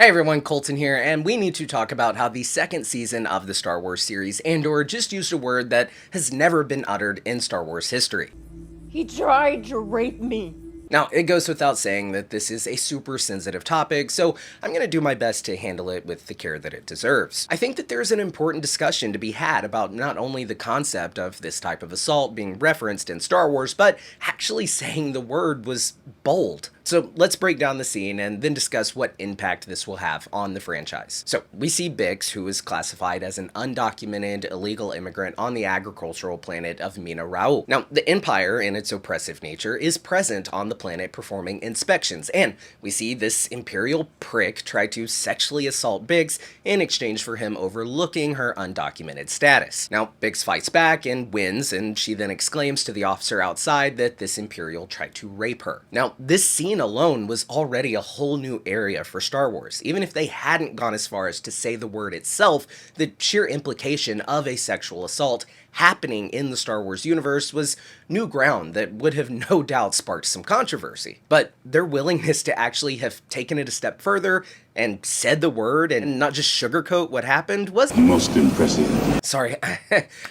Hey everyone, Colton here, and we need to talk about how the second season of the Star Wars series Andor just used a word that has never been uttered in Star Wars history. He tried to rape me. Now, it goes without saying that this is a super sensitive topic, so I'm going to do my best to handle it with the care that it deserves. I think that there's an important discussion to be had about not only the concept of this type of assault being referenced in Star Wars, but actually saying the word was bold. So let's break down the scene and then discuss what impact this will have on the franchise. So we see Bix, who is classified as an undocumented illegal immigrant on the agricultural planet of Mina Raul. Now, the Empire, in its oppressive nature, is present on the planet performing inspections, and we see this Imperial prick try to sexually assault Bix in exchange for him overlooking her undocumented status. Now, Bix fights back and wins, and she then exclaims to the officer outside that this Imperial tried to rape her. Now, this scene alone was already a whole new area for Star Wars. Even if they hadn't gone as far as to say the word itself, the sheer implication of a sexual assault happening in the Star Wars universe was new ground that would have no doubt sparked some controversy. But their willingness to actually have taken it a step further and said the word and not just sugarcoat what happened was most impressive. Sorry,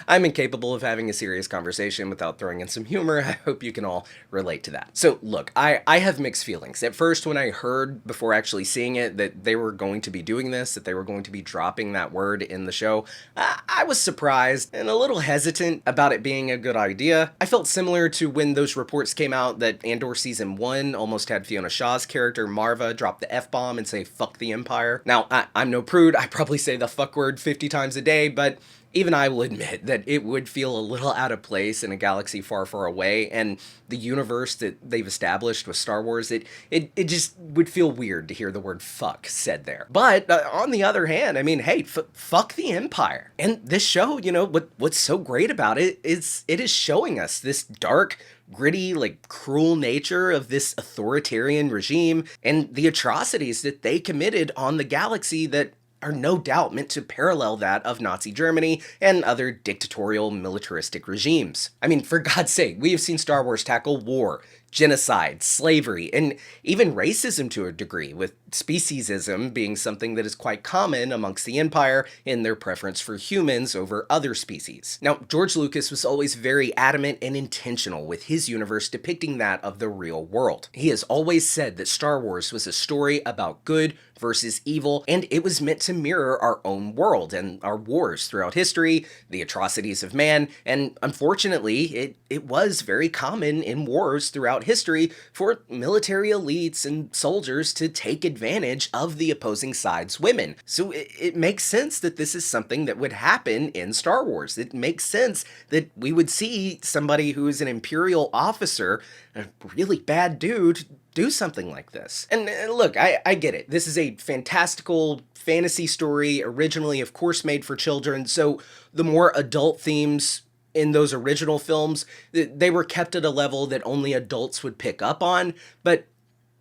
I'm incapable of having a serious conversation without throwing in some humor. I hope you can all relate to that. So look, I have mixed feelings. At first, when I heard before actually seeing it that they were going to be doing this, that they were going to be dropping that word in the show, I was surprised and a little hesitant about it being a good idea. I felt similar to when those reports came out that Andor Season 1 almost had Fiona Shaw's character Marva drop the F-bomb and say fuck the Empire. Now, I'm no prude. I probably say the fuck word 50 times a day, but even I will admit that it would feel a little out of place in a galaxy far, far away, and the universe that they've established with Star Wars, it just would feel weird to hear the word fuck said there. But on the other hand, I mean, hey, fuck the Empire. And this show, you know, what's so great about it is showing us this dark, gritty, like cruel nature of this authoritarian regime and the atrocities that they committed on the galaxy that are no doubt meant to parallel that of Nazi Germany and other dictatorial militaristic regimes. I mean, for God's sake, we have seen Star Wars tackle war, genocide, slavery, and even racism to a degree, with speciesism being something that is quite common amongst the Empire in their preference for humans over other species. Now, George Lucas was always very adamant and intentional with his universe depicting that of the real world. He has always said that Star Wars was a story about good versus evil, and it was meant to mirror our own world and our wars throughout history, the atrocities of man, and unfortunately, it was very common in wars throughout history for military elites and soldiers to take advantage of the opposing side's women. So it makes sense that this is something that would happen in Star Wars. It makes sense that we would see somebody who is an Imperial officer, a really bad dude, do something like this. And look, I get it. This is a fantastical fantasy story, originally, of course, made for children, so the more adult themes in those original films, they were kept at a level that only adults would pick up on. But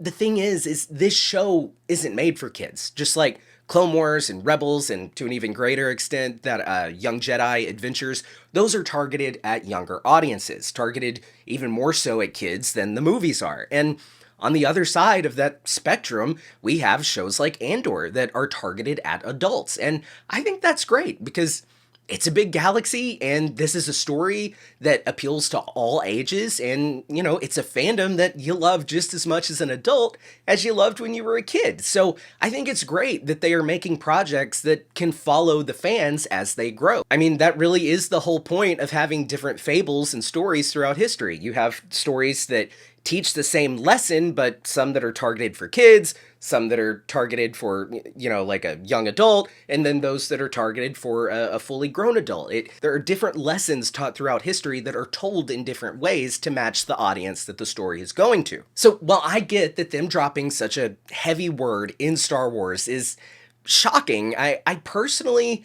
the thing is this show isn't made for kids. Just like Clone Wars and Rebels, and to an even greater extent, that Young Jedi Adventures, those are targeted at younger audiences, targeted even more so at kids than the movies are. And on the other side of that spectrum, we have shows like Andor that are targeted at adults. And I think that's great because it's a big galaxy, and this is a story that appeals to all ages, and, you know, it's a fandom that you love just as much as an adult as you loved when you were a kid. So I think it's great that they are making projects that can follow the fans as they grow. I mean, that really is the whole point of having different fables and stories throughout history. You have stories that teach the same lesson, but some that are targeted for kids, some that are targeted for, you know, like a young adult, and then those that are targeted for a fully grown adult. There are different lessons taught throughout history that are told in different ways to match the audience that the story is going to. So while I get that them dropping such a heavy word in Star Wars is shocking, I personally,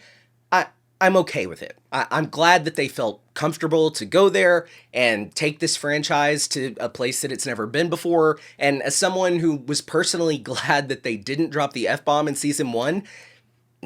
I'm okay with it. I'm glad that they felt comfortable to go there and take this franchise to a place that it's never been before. And as someone who was personally glad that they didn't drop the F-bomb in season 1,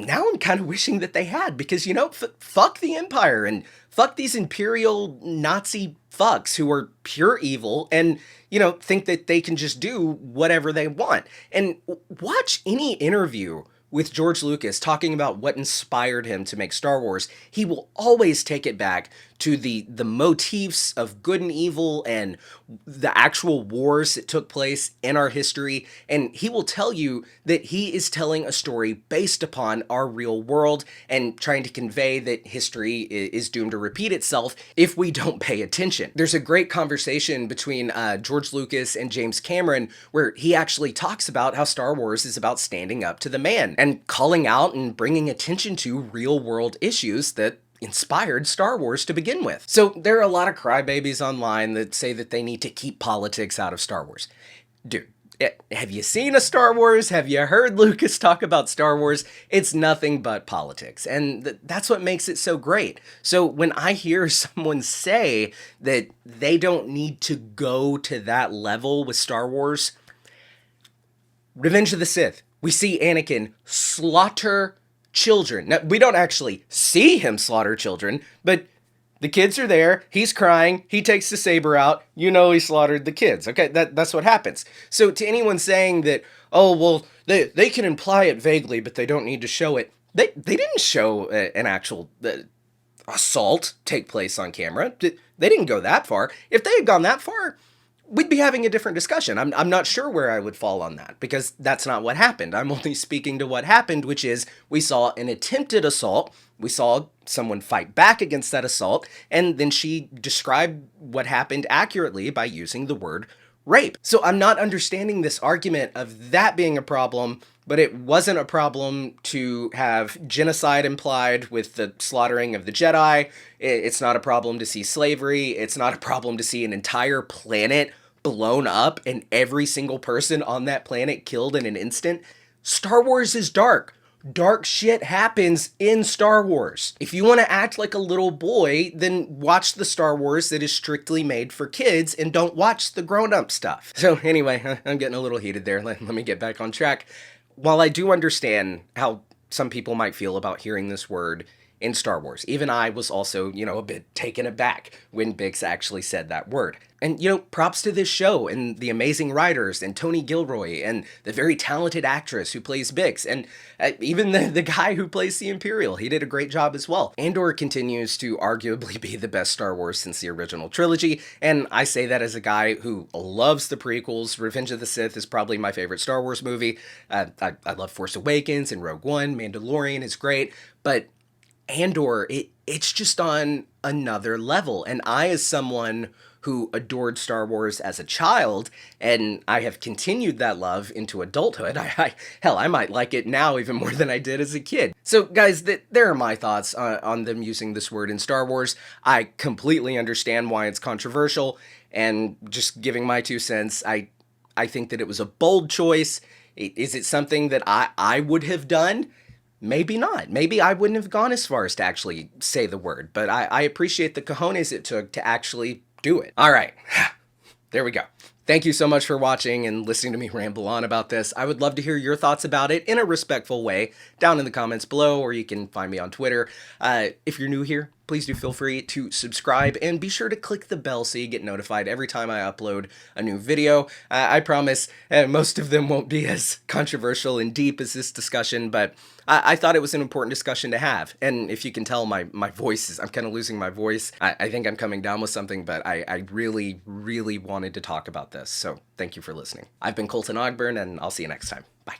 now I'm kind of wishing that they had, because, you know, fuck the Empire and fuck these imperial Nazi fucks who are pure evil and, you know, think that they can just do whatever they want. And watch any interview with George Lucas talking about what inspired him to make Star Wars. He will always take it back to the motifs of good and evil and the actual wars that took place in our history. And he will tell you that he is telling a story based upon our real world and trying to convey that history is doomed to repeat itself if we don't pay attention. There's a great conversation between George Lucas and James Cameron where he actually talks about how Star Wars is about standing up to the man and calling out and bringing attention to real world issues that inspired Star Wars to begin with. So there are a lot of crybabies online that say that they need to keep politics out of Star Wars. Dude, have you seen a Star Wars? Have you heard Lucas talk about Star Wars? It's nothing but politics. And that's what makes it so great. So when I hear someone say that they don't need to go to that level with Star Wars, Revenge of the Sith, we see Anakin slaughter children. Now, we don't actually see him slaughter children, but the kids are there, he's crying, he takes the saber out, you know he slaughtered the kids. Okay, that's what happens. So to anyone saying that, oh, well, they can imply it vaguely, but they don't need to show it, they didn't show an actual assault take place on camera. They didn't go that far. If they had gone that far, we'd be having a different discussion. I'm not sure where I would fall on that, because that's not what happened. I'm only speaking to what happened, which is we saw an attempted assault, we saw someone fight back against that assault, and then she described what happened accurately by using the word rape. So I'm not understanding this argument of that being a problem, but it wasn't a problem to have genocide implied with the slaughtering of the Jedi. It's not a problem to see slavery. It's not a problem to see an entire planet blown up and every single person on that planet killed in an instant. Star Wars is dark. Dark shit happens in Star Wars. If you want to act like a little boy, then watch the Star Wars that is strictly made for kids and don't watch the grown-up stuff. So anyway, I'm getting a little heated there. Let me get back on track. While I do understand how some people might feel about hearing this word in Star Wars, even I was also, a bit taken aback when Bix actually said that word. And, props to this show and the amazing writers and Tony Gilroy and the very talented actress who plays Bix and even the guy who plays the Imperial. He did a great job as well. Andor continues to arguably be the best Star Wars since the original trilogy, and I say that as a guy who loves the prequels. Revenge of the Sith is probably my favorite Star Wars movie. I love Force Awakens and Rogue One. Mandalorian is great, but Andor, it's just on another level. And I, as someone who adored Star Wars as a child, and I have continued that love into adulthood, I might like it now even more than I did as a kid. So guys, there are my thoughts on them using this word in Star Wars. I completely understand why it's controversial, and just giving my 2 cents, I think that it was a bold choice. Is it something that I would have done? Maybe not. Maybe I wouldn't have gone as far as to actually say the word, but I appreciate the cojones it took to actually do it. All right, there we go. Thank you so much for watching and listening to me ramble on about this. I would love to hear your thoughts about it in a respectful way down in the comments below, or you can find me on Twitter. If you're new here, please do feel free to subscribe and be sure to click the bell so you get notified every time I upload a new video. I promise most of them won't be as controversial and deep as this discussion, but I thought it was an important discussion to have. And if you can tell, my voice is, I'm kind of losing my voice. I think I'm coming down with something, but I really, really wanted to talk about this. So thank you for listening. I've been Colton Ogburn, and I'll see you next time. Bye.